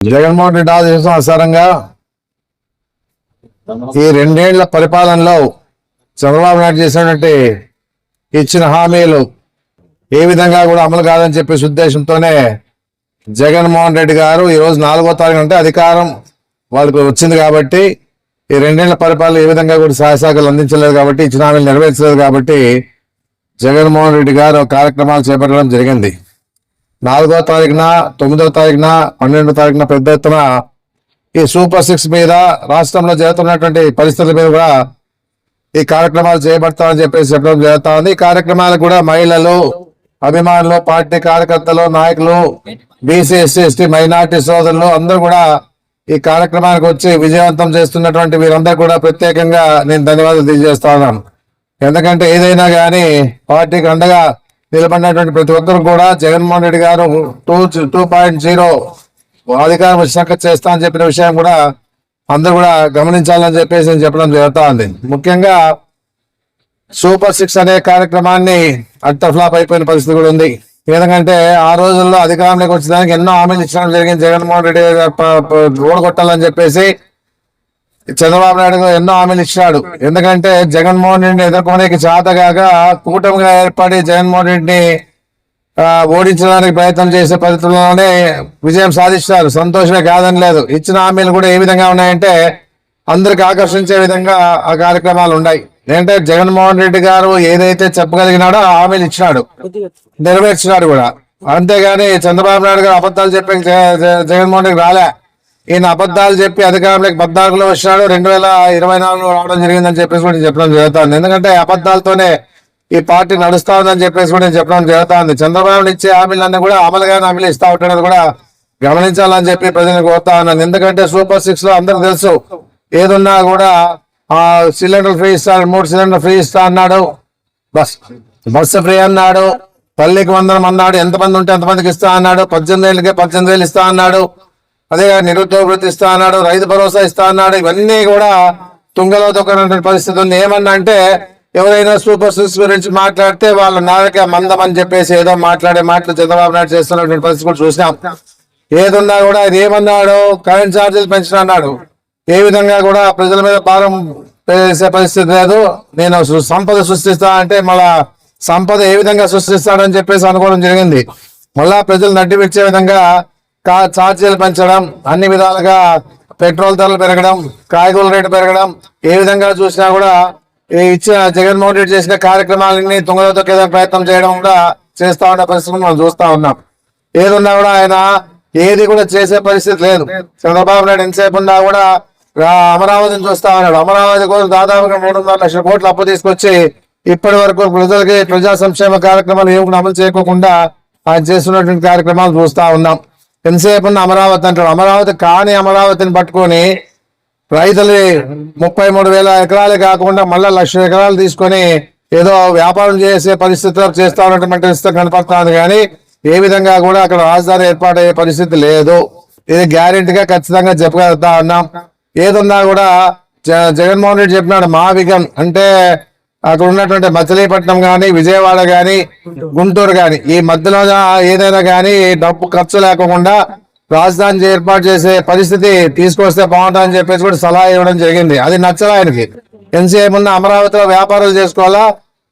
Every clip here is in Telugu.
జగన్మోహన్ రెడ్డి ఆదేశానుసారంగా ఈ 2 ఏళ్ల పరిపాలనలో చంద్రబాబు నాయుడు చేసినటువంటి ఇచ్చిన హామీలు ఏ విధంగా కూడా అమలు కాదని చెప్పేసి ఉద్దేశంతోనే జగన్మోహన్ రెడ్డి గారు ఈరోజు 4వ తారీఖు అంటే అధికారం వాళ్ళకి వచ్చింది కాబట్టి ఈ 2 ఏళ్ల పరిపాలన ఏ విధంగా కూడా సహాయ సహకారాలు అందించలేదు కాబట్టి ఇచ్చిన హామీలు నెరవేర్చలేదు కాబట్టి జగన్మోహన్ రెడ్డి గారు కార్యక్రమాలు చేపట్టడం జరిగింది. 4వ తారీఖున 9వ తారీఖున 12వ తారీఖున పెద్ద ఎత్తున ఈ సూపర్ 6 మీద రాష్ట్రంలో జరుగుతున్నటువంటి పరిస్థితుల మీద కూడా ఈ కార్యక్రమాలు చేపడతామని చెప్పేసి చెప్పడం జరుగుతా ఉంది. ఈ కార్యక్రమాలకు కూడా మహిళలు, అభిమానులు, పార్టీ కార్యకర్తలు, నాయకులు, బీసీ, ఎస్సీ, ఎస్టీ, మైనార్టీ సోదరులు అందరూ కూడా ఈ కార్యక్రమానికి వచ్చి విజయవంతం చేస్తున్నటువంటి వీరందరూ కూడా ప్రత్యేకంగా నేను ధన్యవాదాలు తెలియజేస్తా ఉన్నాను. ఎందుకంటే ఏదైనా కానీ పార్టీకి అండగా నిలబడినటువంటి ప్రతి ఒక్కరు కూడా జగన్మోహన్ రెడ్డి గారు 2.0 అధికారం వచ్చినాక చేస్తా అని చెప్పిన విషయం కూడా అందరూ కూడా గమనించాలని చెప్పేసి నేను చెప్పడం జరుగుతా ఉంది. ముఖ్యంగా సూపర్ 6 అనే కార్యక్రమాన్ని అట్ట ఫ్లాప్ అయిపోయిన పరిస్థితి కూడా ఉంది. ఎందుకంటే ఆ రోజుల్లో అధికారంలోకి వచ్చేదానికి ఎన్నో హామీలు ఇచ్చడం జరిగింది. జగన్మోహన్ రెడ్డి ఓడగొట్టాలని చెప్పేసి చంద్రబాబు నాయుడు ఎన్నో హామీలు ఇచ్చాడు. ఎందుకంటే జగన్మోహన్ రెడ్డిని ఎదుర్కొనేకి చేతగాక కూటమిగా ఏర్పడి జగన్మోహన్ రెడ్డిని ఓడించడానికి ప్రయత్నం చేసే పరిస్థితుల్లోనే విజయం సాధిస్తారు. సంతోషమే కాదని లేదు. ఇచ్చిన హామీలు కూడా ఏ విధంగా ఉన్నాయంటే అందరికి ఆకర్షించే విధంగా ఆ కార్యక్రమాలు ఉన్నాయి. ఏంటంటే జగన్మోహన్ రెడ్డి గారు ఏదైతే చెప్పగలిగినాడో ఆ హామీలు ఇచ్చినాడు, నెరవేర్చినాడు కూడా. అంతేగాని చంద్రబాబు నాయుడు గారు అబద్ధాలు చెప్పి జగన్మోహన్ రెడ్డి రాలే. ఈయన అబద్ధాలు చెప్పి అధికారంలోకి 14లో వచ్చినాడు, 2024లో రావడం జరిగిందని చెప్పేసి కూడా నేను చెప్పడం జరుగుతుంది. ఎందుకంటే అబద్ధాలతోనే ఈ పార్టీ నడుస్తా ఉందని చెప్పేసి కూడా నేను చెప్పడం జరుగుతుంది. చంద్రబాబు ఇచ్చే హామీలన్నీ కూడా అమలుగా హామీలు ఇస్తా ఉంటున్నది కూడా గమనించాలని చెప్పి ప్రజలకు కోరుతా ఉన్నాను. ఎందుకంటే సూపర్ 6 లో అందరికి తెలుసు, ఏదున్నా కూడా సిలిండర్ ఫ్రీ ఇస్తాడు, 3 సిలిండర్ ఫ్రీ ఇస్తా అన్నాడు, బస్సు ఫ్రీ అన్నాడు, తల్లికి 100 అన్నాడు, ఎంతమంది ఉంటే ఎంతమందికి ఇస్తా అన్నాడు, 18 ఏళ్ళకి 18,000 ఇస్తా అన్నాడు, అదే నిరుద్యోగ వృత్తి ఇస్తా అన్నాడు, రైతు భరోసా ఇస్తా అన్నాడు. ఇవన్నీ కూడా తుంగలో తొక్కనటువంటి పరిస్థితి ఉంది. ఏమన్నా అంటే ఎవరైనా సూపర్ 6 గురించి మాట్లాడితే వాళ్ళు నాలుక మందం అని చెప్పేసి ఏదో మాట్లాడే మాటలు చంద్రబాబు నాయుడు చేస్తున్నటువంటి పరిస్థితి కూడా చూసినాం. ఏదున్నా కూడా ఇది ఏమన్నాడు, కరెంట్ ఛార్జీలు పెంచిన అన్నాడు. ఏ విధంగా కూడా ప్రజల మీద భారం వేసే పరిస్థితి లేదు. నేను సంపద సృష్టిస్తా అంటే మళ్ళా సంపద ఏ విధంగా సృష్టిస్తాడని చెప్పేసి అనుకోవడం జరిగింది. మళ్ళా ప్రజలు నడ్డి పెట్టే విధంగా ఛార్జీలు పెంచడం, అన్ని విధాలుగా పెట్రోల్ ధరలు పెరగడం, కాయగూరల రేటు పెరగడం, ఏ విధంగా చూసినా కూడా ఇచ్చిన జగన్మోహన్ రెడ్డి చేసిన కార్యక్రమాలన్నీ తుంగలో తొక్కే ప్రయత్నం చేయడం కూడా చేస్తా ఉన్న పరిస్థితులు మనం చూస్తా ఉన్నాం. ఏదున్నా కూడా ఆయన ఏది కూడా చేసే పరిస్థితి లేదు. చంద్రబాబు నాయుడు ఎంతసేపు ఉన్నా కూడా అమరావతిని చూస్తా ఉన్నాడు. అమరావతి కోసం దాదాపుగా 300 లక్షల కోట్లు అప్పు తీసుకొచ్చి ఇప్పటి వరకు ప్రజలకి ప్రజా సంక్షేమ కార్యక్రమాలు ఏమి అమలు చేయకోకుండా ఆయన చేస్తున్నటువంటి కార్యక్రమాలు చూస్తా ఉన్నాం. ఎంతసేపు ఉన్న అమరావతి అంటాడు. అమరావతి కాని అమరావతిని పట్టుకొని రైతులు 33,000 ఎకరాలు కాకుండా మళ్ళీ 1,00,000 ఎకరాలు తీసుకొని ఏదో వ్యాపారం చేసే పరిస్థితిలో చేస్తా ఉన్నటువంటి కనపడుతుంది. కానీ ఏ విధంగా కూడా అక్కడ రాజధాని ఏర్పాటయ్యే పరిస్థితి లేదు. ఇది గ్యారెంటీగా ఖచ్చితంగా చెప్పగలుగుతా ఉన్నాం. ఏదున్నా కూడా జగన్మోహన్ రెడ్డి చెప్పినాడు మా విగన్ అంటే అక్కడ ఉన్నటువంటి మచిలీపట్నం కానీ, విజయవాడ కానీ, గుంటూరు కానీ ఈ మధ్యలో ఏదైనా కానీ డబ్బు ఖర్చు లేకుండా రాజధాని ఏర్పాటు చేసే పరిస్థితి తీసుకొస్తే బాగుంటుందని చెప్పేసి కూడా సలహా ఇవ్వడం జరిగింది. అది నచ్చల ఆయనకి. ఎంతసేపు ఉన్న అమరావతిలో వ్యాపారాలు చేసుకోవాలా,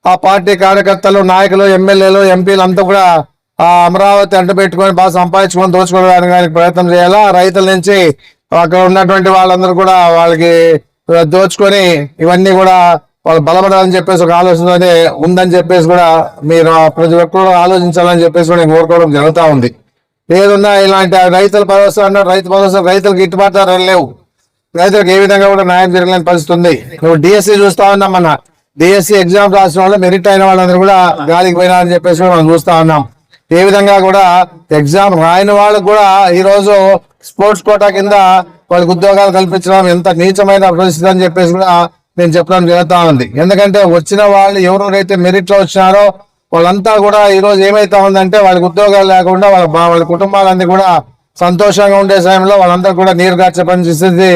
ఆ పార్టీ కార్యకర్తలు, నాయకులు, ఎమ్మెల్యేలు, ఎంపీలు అంతా కూడా ఆ అమరావతి అంట పెట్టుకొని బాగా సంపాదించుకొని దోచుకోవడానికి ప్రయత్నం చేయాలా. రైతుల నుంచి అక్కడ ఉన్నటువంటి వాళ్ళందరూ కూడా వాళ్ళకి దోచుకొని ఇవన్నీ కూడా వాళ్ళు బలపడాలని చెప్పేసి ఒక ఆలోచనతోనే ఉందని చెప్పేసి కూడా మీరు ప్రతి ఒక్కరు ఆలోచించాలని చెప్పేసి కూడా నేను కోరుకోవడం జరుగుతూ ఉంది. ఏదున్నా ఇలాంటి రైతుల భరోసా అన్నాడు, రైతు భరోసా రైతులకు గిట్టుబాటు ధరలు లేవు. రైతులకు ఏ విధంగా కూడా న్యాయం జరగలేని పరిస్థితి ఉంది. నువ్వు డిఎస్సి చూస్తా ఉన్నాం, మన డిఎస్సి ఎగ్జామ్ రాసిన వాళ్ళు మెరిట్ అయిన వాళ్ళందరూ కూడా గాలికి పోయినారని చెప్పేసి కూడా మనం చూస్తా ఉన్నాం. ఏ విధంగా కూడా ఎగ్జామ్ రాయని వాళ్ళకు కూడా ఈ రోజు స్పోర్ట్స్ కోటా కింద వాళ్ళకి ఉద్యోగాలు కల్పించడం ఎంత నీచమైన పరిస్థితి అని చెప్పేసి కూడా నేను చెప్పడం జరుగుతా ఉంది. ఎందుకంటే వచ్చిన వాళ్ళు ఎవరెవరైతే మెరిట్ లో వచ్చినారో వాళ్ళంతా కూడా ఈ రోజు ఏమైతా ఉందంటే వాళ్ళకి ఉద్యోగాలు లేకుండా వాళ్ళ కుటుంబాలన్నీ కూడా సంతోషంగా ఉండే సమయంలో వాళ్ళందరూ కూడా నీరు గార్చే పని చేసేది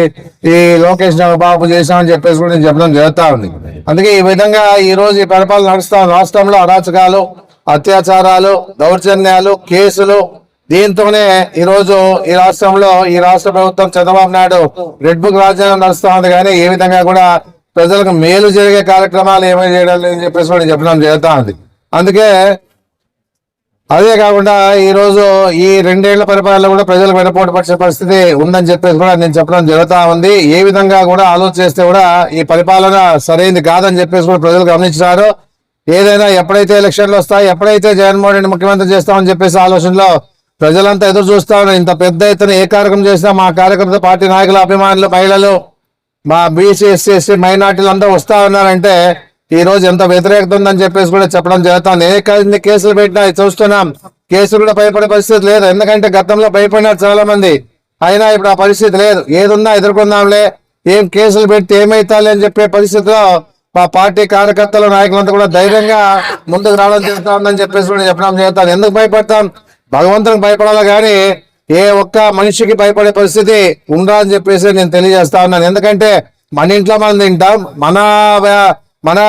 ఈ లోకేష్ బాబు చేశామని చెప్పేసి కూడా నేను చెప్పడం జరుగుతా ఉంది. అందుకే ఈ విధంగా ఈ రోజు ఈ పరిపాలన నడుస్తా రాష్ట్రంలో అరాచకాలు, అత్యాచారాలు, దౌర్జన్యాలు, కేసులు దీంతోనే ఈరోజు ఈ రాష్ట్రంలో ఈ రాష్ట్ర ప్రభుత్వం చంద్రబాబు నాయుడు రెడ్ బుక్ రాజ్యాంగం నడుస్తా ఉంది, కానీ ఏ విధంగా కూడా ప్రజలకు మేలు జరిగే కార్యక్రమాలు ఏమైనా చేయడం లేదని చెప్పేసి కూడా చెప్పడం జరుగుతా ఉంది. అందుకే అదే కాకుండా ఈ రోజు ఈ 2 ఏళ్ల పరిపాలన కూడా ప్రజలకు వెనపోటు పరిచే పరిస్థితి ఉందని చెప్పేసి కూడా నేను చెప్పడం జరుగుతా ఉంది. ఏ విధంగా కూడా ఆలోచిస్తే కూడా ఈ పరిపాలన సరైనది కాదని చెప్పేసి కూడా ప్రజలు గమనించారు. ఏదైనా ఎప్పుడైతే ఎలక్షన్లు వస్తాయి, ఎప్పుడైతే జగన్మోహన్ రెడ్డి ముఖ్యమంత్రి చేస్తామని చెప్పేసి ఆలోచనలో ప్రజలంతా ఎదురు చూస్తా ఉన్నారు. ఇంత పెద్ద ఎత్తున ఏ కార్యక్రమం చేసినా మా కార్యకర్త పార్టీ నాయకులు, అభిమానులు, మహిళలు, మా బీసీ, ఎస్సీ, ఎస్టీ, మైనార్టీలు అందరూ వస్తా ఉన్నారంటే ఈ రోజు ఎంత వ్యతిరేకత ఉందని చెప్పేసి కూడా చెప్పడం జరుగుతుంది. ఏ కేసులు పెట్టినా చూస్తున్నాం, కేసులు కూడా భయపడే పరిస్థితి లేదు. ఎందుకంటే గతంలో భయపడినారు చాలా మంది, అయినా ఇప్పుడు ఆ పరిస్థితి లేదు. ఏదున్నా ఎదుర్కొందాంలే, ఏం కేసులు పెట్టి ఏమైతాలే అని చెప్పే పరిస్థితిలో మా పార్టీ కార్యకర్తలు, నాయకులంతా కూడా ధైర్యంగా ముందుకు రావడం జరుగుతా ఉందని చెప్పేసి కూడా చెప్పడం జరుగుతాను. ఎందుకు భయపడతాం? భగవంతునికి భయపడాలి, కానీ ఏ ఒక్క మనిషికి భయపడే పరిస్థితి ఉండరా అని చెప్పేసి నేను తెలియజేస్తా ఉన్నాను. ఎందుకంటే మన ఇంట్లో మనం తింటాం, మన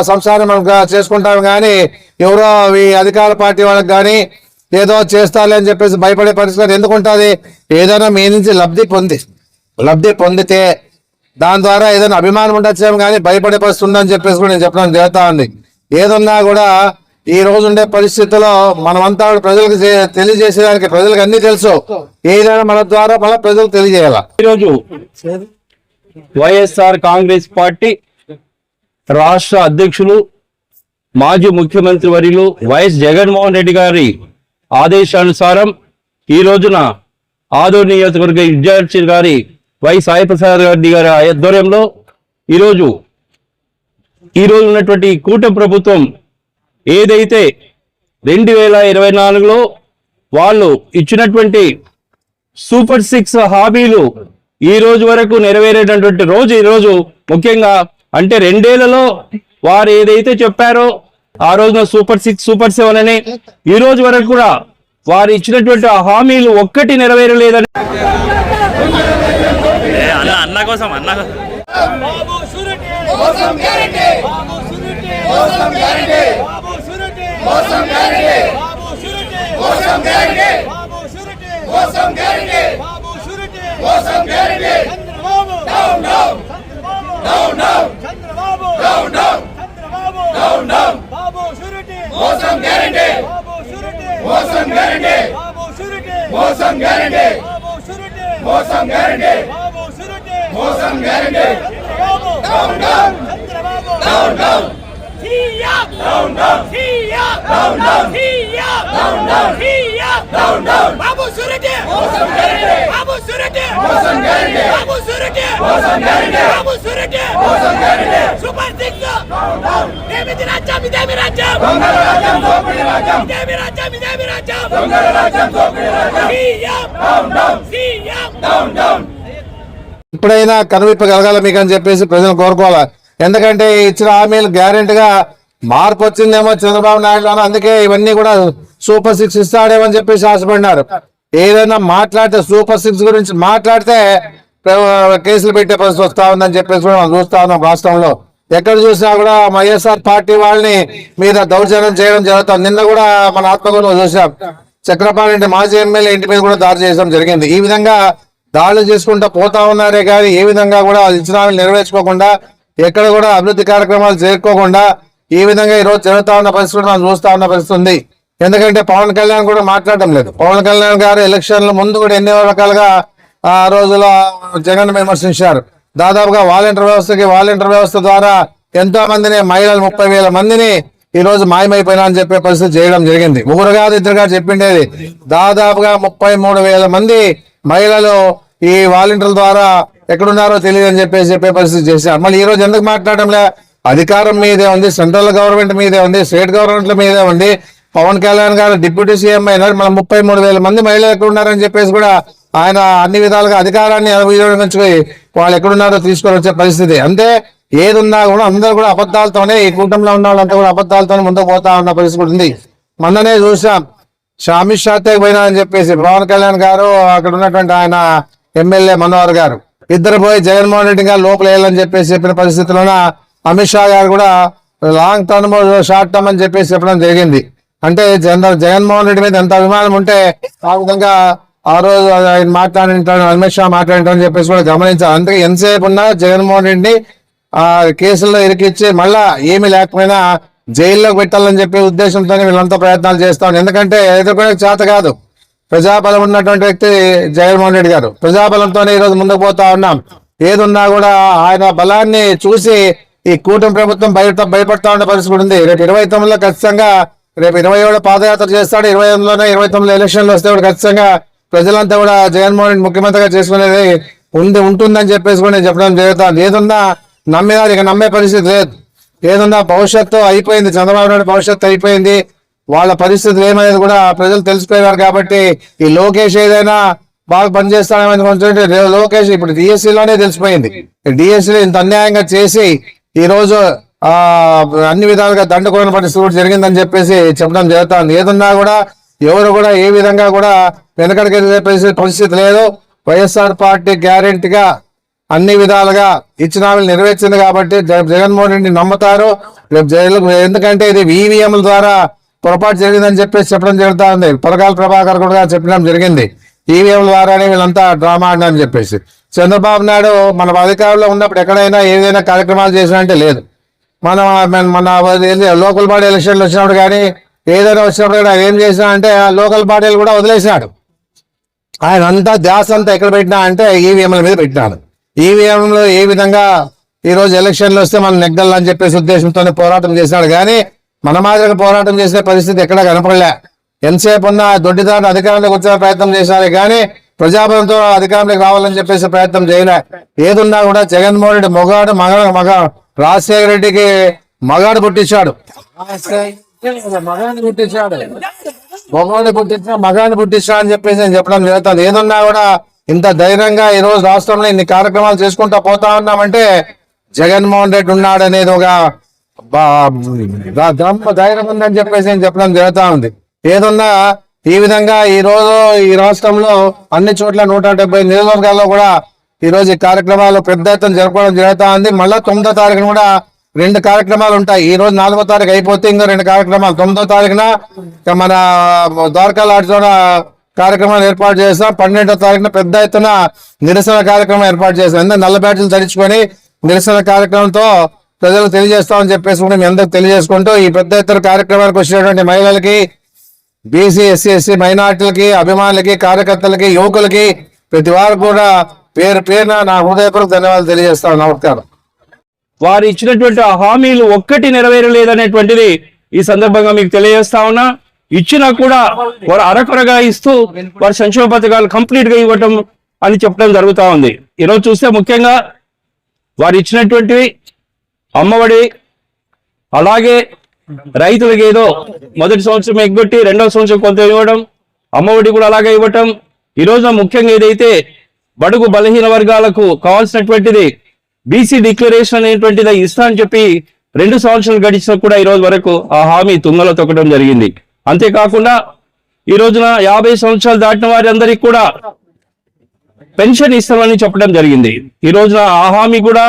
సంసారం మనం చేసుకుంటాం, కానీ ఎవరో ఈ అధికార పార్టీ వాళ్ళకి కానీ ఏదో చేస్తాలే అని చెప్పేసి భయపడే పరిస్థితి ఎందుకు ఉంటుంది? ఏదైనా మీ నుంచి లబ్ధి పొందితే దాని ద్వారా ఏదైనా అభిమానం ఉండొచ్చేమో, కానీ భయపడే పరిస్థితి ఉందని చెప్పేసి కూడా నేను చెప్పడం జరుగుతా ఉంది. ఏదన్నా కూడా ఈ రోజు ఉండే పరిస్థితుల్లో మనమంతా ప్రజలకు తెలియజేసేదానికి, ప్రజలకు అన్ని తెలుసు, ఏదైనా మన ద్వారా మన ప్రజలకు తెలియజేయాల. ఈరోజు వైఎస్ఆర్ కాంగ్రెస్ పార్టీ రాష్ట్ర అధ్యక్షులు, మాజీ ముఖ్యమంత్రి వర్యులు వైఎస్ జగన్మోహన్ రెడ్డి గారి ఆదేశానుసారం ఈ రోజున ఆదోని నియోజకవర్గ ఇన్ఛార్జి గారి వై సాయిప్రసాద్ రెడ్డి గారి ఆధ్వర్యంలో ఈరోజు ఉన్నటువంటి కూటమి ప్రభుత్వం ఏదైతే 2024లో వాళ్ళు ఇచ్చినటువంటి సూపర్ 6 హామీలు ఈ రోజు వరకు నెరవేరేటటువంటి రోజు ఈ రోజు. ముఖ్యంగా అంటే 2 ఏళ్లలో వారు ఏదైతే చెప్పారో ఆ రోజున సూపర్ 6, సూపర్ 7 అని ఈ రోజు వరకు కూడా వారు ఇచ్చినటువంటి హామీలు ఒక్కటి నెరవేరలేదని అన్న కోసం ఇప్పుడైనా కనువిప్పగలగాల మీకు అని చెప్పేసి ప్రజలు కోరుకోవాలి. ఎందుకంటే ఇచ్చిన హామీలు గ్యారెంటీగా మార్పు వచ్చిందేమో చంద్రబాబు నాయుడు, అందుకే ఇవన్నీ కూడా సూపర్ 6 ఇస్తాడేమని చెప్పేసి ఆశపడినారు. ఏదైనా మాట్లాడితే సూపర్ 6 గురించి మాట్లాడితే కేసులు పెట్టే పరిస్థితి వస్తా ఉందని చెప్పేసి కూడా మనం చూస్తా ఉన్నాం. రాష్ట్రంలో ఎక్కడ చూసినా కూడా వైఎస్ఆర్ పార్టీ వాళ్ళని మీద దౌర్జన్యం చేయడం జరుగుతుంది. నిన్న కూడా మన ఆత్మకూరులో చూసాం, చక్రపాణి మాజీ ఎమ్మెల్యే ఇంటి మీద కూడా దాడి చేయడం జరిగింది. ఈ విధంగా దాడులు చేసుకుంటూ పోతా ఉన్నారే కానీ ఏ విధంగా కూడా ఇచ్చిన నెరవేర్చుకోకుండా, ఎక్కడ కూడా అభివృద్ధి కార్యక్రమాలు చేరుకోకుండా ఈ విధంగా ఈ రోజు జరుగుతా ఉన్న పరిస్థితి మనం చూస్తా ఉన్న పరిస్థితి ఉంది. ఎందుకంటే పవన్ కళ్యాణ్ కూడా మాట్లాడటం లేదు. పవన్ కళ్యాణ్ గారు ఎలక్షన్ల ముందు కూడా ఎన్నో రకాలుగా ఆ రోజులో జగన్ విమర్శించారు. దాదాపుగా వాలంటీర్ వ్యవస్థ ద్వారా ఎంతో మందిని, మహిళలు 30,000 మందిని ఈ రోజు మాయమైపోయినా అని చెప్పే పరిస్థితి చేయడం జరిగింది. ముగ్గురు కాదు, ఇద్దరు కాదు చెప్పిండేది. దాదాపుగా 33,000 మంది మహిళలు ఈ వాలంటీర్ల ద్వారా ఎక్కడున్నారో తెలియదు అని చెప్పే పరిస్థితి చేశారు. మళ్ళీ ఈ రోజు ఎందుకు మాట్లాడడంలే? అధికారం మీదే ఉంది, సెంట్రల్ గవర్నమెంట్ మీదే ఉంది, స్టేట్ గవర్నమెంట్ల మీదే ఉంది. పవన్ కళ్యాణ్ గారు డిప్యూటీ సీఎం అయినారు, మన 33,000 మంది మహిళలు ఎక్కడున్నారని చెప్పేసి కూడా ఆయన అన్ని విధాలుగా అధికారాన్ని వినియోగించుకొని వాళ్ళు ఎక్కడున్నారో తీసుకొని వచ్చే పరిస్థితి. అంటే ఏదున్నా కూడా అందరూ కూడా అబద్ధాలతోనే, ఈ కూటమిలో ఉన్న వాళ్ళంతా కూడా అబద్ధాలతోనే ముందుకు పోతా ఉన్న పరిస్థితి ఉంది. మొన్ననే చూసాం, అమిత్ షా పోయినా అని చెప్పేసి పవన్ కళ్యాణ్ గారు, అక్కడ ఉన్నటువంటి ఆయన ఎమ్మెల్యే మనోహర్ గారు ఇద్దరు పోయి జగన్మోహన్ రెడ్డి గారు లోపల వేయాలని చెప్పేసి చెప్పిన పరిస్థితుల్లోన అమిత్ షా గారు కూడా లాంగ్ టర్మ్ షార్ట్ టర్మ్ అని చెప్పేసి చెప్పడం జరిగింది. అంటే జగన్మోహన్ రెడ్డి మీద ఎంత అభిమానం ఉంటే ఆ విధంగా ఆ రోజు ఆయన మాట్లాడింటాను, అమిత్ షా మాట్లాడింటాను చెప్పేసి కూడా గమనించాలి. అందుకే ఎంతసేపు ఉన్నా జగన్మోహన్ రెడ్డిని ఆ కేసుల్లో ఇరికిచ్చి మళ్ళా ఏమీ లేకపోయినా జైల్లోకి పెట్టాలని చెప్పే ఉద్దేశంతోనే వీళ్ళంతా ప్రయత్నాలు చేస్తాం. ఎందుకంటే ఎదుర్కొనే చేత కాదు. ప్రజాబలం ఉన్నటువంటి వ్యక్తి జగన్మోహన్ రెడ్డి గారు. ప్రజాబలంతోనే ఈరోజు ముందుకు పోతా ఉన్నాం. ఏదున్నా కూడా ఆయన బలాన్ని చూసి ఈ కూటమి ప్రభుత్వం భయపడతా ఉండే పరిస్థితి కూడా ఉంది. రేపు 29లో ఖచ్చితంగా, రేపు 27 పాదయాత్ర చేస్తాడు, 28లోనే 29లో ఎలక్షన్లు వస్తే కూడా ఖచ్చితంగా ప్రజలంతా కూడా జగన్మోహన్ రెడ్డి ముఖ్యమంత్రిగా చేసుకునేది ఉంటుందని చెప్పేసి కూడా నేను చెప్పడం జరుగుతుంది. ఏదున్నా నమ్మినారు, ఇక నమ్మే పరిస్థితి లేదు. ఏదన్నా భవిష్యత్తు అయిపోయింది, చంద్రబాబు నాయుడు భవిష్యత్తు అయిపోయింది, వాళ్ళ పరిస్థితులు ఏమనేది కూడా ప్రజలు తెలిసిపోయారు. కాబట్టి ఈ లోకేష్ ఏదైనా బాగా పనిచేస్తాడని కొంచెం లోకేష్ ఇప్పుడు డిఎస్సీలోనే తెలిసిపోయింది. డిఎస్సీలో ఇంత అన్యాయంగా చేసి ఈ రోజు అన్ని విధాలుగా దండుకోని పరిస్థితి కూడా జరిగిందని చెప్పేసి చెప్పడం జరుగుతుంది. ఏదన్నా కూడా ఎవరు కూడా ఏ విధంగా కూడా వెనకడికి పరిస్థితి లేదు. వైఎస్ఆర్ పార్టీ గ్యారెంటీగా అన్ని విధాలుగా ఇచ్చిన హామీలు నెరవేర్చింది కాబట్టి జగన్మోహన్ రెడ్డిని నమ్ముతారు. ఎందుకంటే ఇది ఈవీఎంల ద్వారా పొరపాటు జరిగిందని చెప్పేసి చెప్పడం జరుగుతా ఉంది. పరకాల ప్రభాకర్ కూడా చెప్పడం జరిగింది, ఈవీఎంల ద్వారానే వీళ్ళంతా డ్రామా ఆడినారని చెప్పేసి. చంద్రబాబు నాయుడు మన అధికారంలో ఉన్నప్పుడు ఎక్కడైనా ఏదైనా కార్యక్రమాలు చేసినంటే లేదు. మన లోకల్ బాడీ ఎలక్షన్లు వచ్చినప్పుడు కానీ ఏదైనా వచ్చినప్పుడు కూడా ఏం చేసినా అంటే లోకల్ బాడీలు కూడా వదిలేసినాడు. ఆయన అంతా ధ్యాస అంతా ఎక్కడ పెట్టినా అంటే ఈవీఎంల మీద పెట్టినాడు. ఈవీఎంలో ఏ విధంగా ఈరోజు ఎలక్షన్లు వస్తే మనం నెగ్గాలని చెప్పేసి ఉద్దేశంతోనే పోరాటం చేసినాడు. కానీ మన మాదిరిగా పోరాటం చేసే పరిస్థితి ఎక్కడా కనపడలే. ఎంతసేపు ఉన్న దొడ్డిదారిని అధికారంలోకి వచ్చే ప్రయత్నం చేశారు కానీ ప్రజాబలంతో అధికారంలోకి రావాలని చెప్పేసి ప్రయత్నం చేయలే. ఏదున్నా కూడా జగన్మోహన్ రెడ్డి మగ రాజశేఖర రెడ్డికి మగాడు పుట్టించాడు, మగాన్ని పుట్టించా అని చెప్పేసి నేను చెప్పడం జరుగుతుంది. ఏదున్నా కూడా ఇంత ధైర్యంగా ఈ రోజు రాష్ట్రంలో ఇన్ని కార్యక్రమాలు చేసుకుంటా పోతా ఉన్నామంటే జగన్మోహన్ రెడ్డి ఉన్నాడు అనేది ఒక ధైర్యం ఉందని చెప్పేసి నేను చెప్పడం జరుగుతా ఉంది. ఏదున్నా ఈ విధంగా ఈ రోజు ఈ రాష్ట్రంలో అన్ని చోట్ల 170 నియోజకవర్గాల్లో కూడా ఈ రోజు ఈ కార్యక్రమాలు పెద్ద ఎత్తున జరుపుకోవడం జరుగుతా ఉంది. మళ్ళా 9వ తారీఖున కూడా 2 కార్యక్రమాలు ఉంటాయి. ఈ రోజు 4వ తారీఖు అయిపోతే ఇంకో 2 కార్యక్రమాలు 9వ తారీఖున మన ద్వారకా లాడ్జ్లో కార్యక్రమాలు ఏర్పాటు చేస్తాం. 12వ తారీఖున పెద్ద ఎత్తున నిరసన కార్యక్రమం ఏర్పాటు చేస్తాం. ఎందుకంటే నల్ల బ్యాడ్జీలు ధరించుకొని నిరసన కార్యక్రమంతో ప్రజలకు తెలియజేస్తామని చెప్పేసి కూడా మీ అందరికి తెలియజేసుకుంటూ ఈ పెద్ద ఎత్తున కార్యక్రమానికి వచ్చినటువంటి మహిళలకి, బీసీ, ఎస్సీ, ఎస్సీ మైనార్టీలకి, అభిమానులకి, కార్యకర్తలకి, యువకులకి ప్రతి వారు కూడా పేరు పేరున నా హృదయపూర్వక ధన్యవాదాలు తెలియజేస్తాను. నమస్కారం. వారు ఇచ్చినటువంటి హామీలు ఒక్కటి నెరవేరలేదనేటువంటిది ఈ సందర్భంగా మీకు తెలియజేస్తా ఉన్నా. ఇచ్చినా కూడా వారు అరకొరగా ఇస్తూ వారి సంక్షేమ పథకాలు కంప్లీట్ గా ఇవ్వటం అని చెప్పడం జరుగుతూ ఉంది. ఈరోజు చూస్తే ముఖ్యంగా వారు ఇచ్చినటువంటివి అమ్మఒడి, అలాగే రైతులకు ఏదో మొదటి సంవత్సరం ఎగ్గొట్టి 2వ సంవత్సరం కొంత ఇవ్వడం, అమ్మఒడి కూడా అలాగే ఇవ్వటం. ఈ రోజున ముఖ్యంగా ఏదైతే బడుగు బలహీన వర్గాలకు కావాల్సినటువంటిది బీసీ డిక్లరేషన్ అనేటువంటిది ఇస్తా అని చెప్పి 2 సంవత్సరాలు గడిచినా కూడా ఈ రోజు వరకు ఆ హామీ తుంగలో తొక్కడం జరిగింది. అంతేకాకుండా ఈ రోజున 50 సంవత్సరాలు దాటిన వారి అందరికి కూడా పెన్షన్ ఇస్తామని చెప్పడం జరిగింది. ఈ రోజున ఆ హామీ కూడా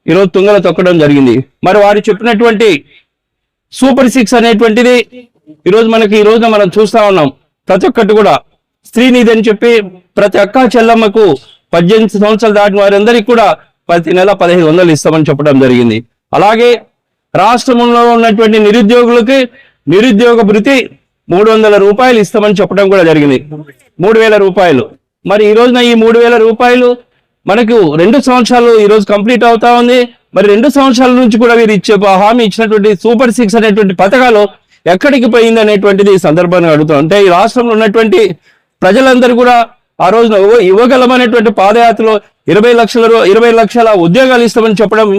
ఈరోజు తుంగలో తొక్కడం జరిగింది. మరి వారు చెప్పినటువంటి సూపర్ 6 అనేటువంటిది ఈరోజు మనకి ఈ రోజున మనం చూస్తా ఉన్నాం. ప్రతి ఒక్కటి కూడా స్త్రీనిధి అని చెప్పి ప్రతి అక్క చెల్లమ్మకు 18 సంవత్సరాలు దాటిన వారందరికీ కూడా ప్రతి నెల 1500 ఇస్తామని చెప్పడం జరిగింది. అలాగే రాష్ట్రంలో ఉన్నటువంటి నిరుద్యోగులకి నిరుద్యోగ భృతి 300 రూపాయలు ఇస్తామని చెప్పడం కూడా జరిగింది. 3000 రూపాయలు. మరి ఈ రోజున ఈ 3000 రూపాయలు మనకు 2 సంవత్సరాలు ఈ రోజు కంప్లీట్ అవుతా ఉంది. మరి 2 సంవత్సరాల నుంచి కూడా వీరు ఇచ్చే హామీ ఇచ్చినటువంటి సూపర్ 6 అనేటువంటి పథకాలు ఎక్కడికి పోయింది అనేటువంటిది ఈ సందర్భంగా అడుగుతాం. అంటే ఈ రాష్ట్రంలో ఉన్నటువంటి ప్రజలందరూ కూడా ఆ రోజున ఇవ్వగలమనేటువంటి పాదయాత్రలో 20 లక్షల ఉద్యోగాలు ఇస్తామని చెప్పడం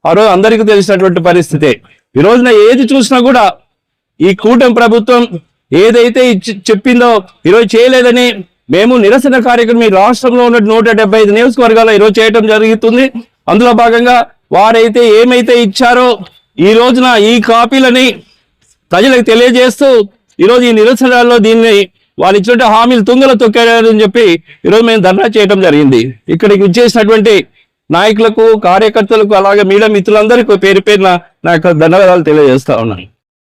ఆ రోజు అందరికీ తెలిసినటువంటి పరిస్థితే. ఈ రోజున ఏది చూసినా కూడా ఈ కూటమి ప్రభుత్వం ఏదైతే చెప్పిందో ఈరోజు చేయలేదని మేము నిరసన కార్యక్రమం ఈ రాష్ట్రంలో ఉన్న 175 నియోజకవర్గాల్లో ఈరోజు చేయడం జరుగుతుంది. అందులో భాగంగా వారైతే ఏమైతే ఇచ్చారో ఈ రోజున ఈ కాపీలని ప్రజలకు తెలియజేస్తూ ఈరోజు ఈ నిరసనలో దీన్ని వారు ఇచ్చినట్టు హామీలు తుంగలో తొక్కారని చెప్పి ఈరోజు మేము ధర్నా చేయడం జరిగింది. ఇక్కడికి ఇచ్చేసినటువంటి నాయకులకు, కార్యకర్తలకు, అలాగే మీడియా మిత్రులందరికీ పేరు పేరున నా యొక్క ధన్యవాదాలు తెలియజేస్తా ఉన్నాను.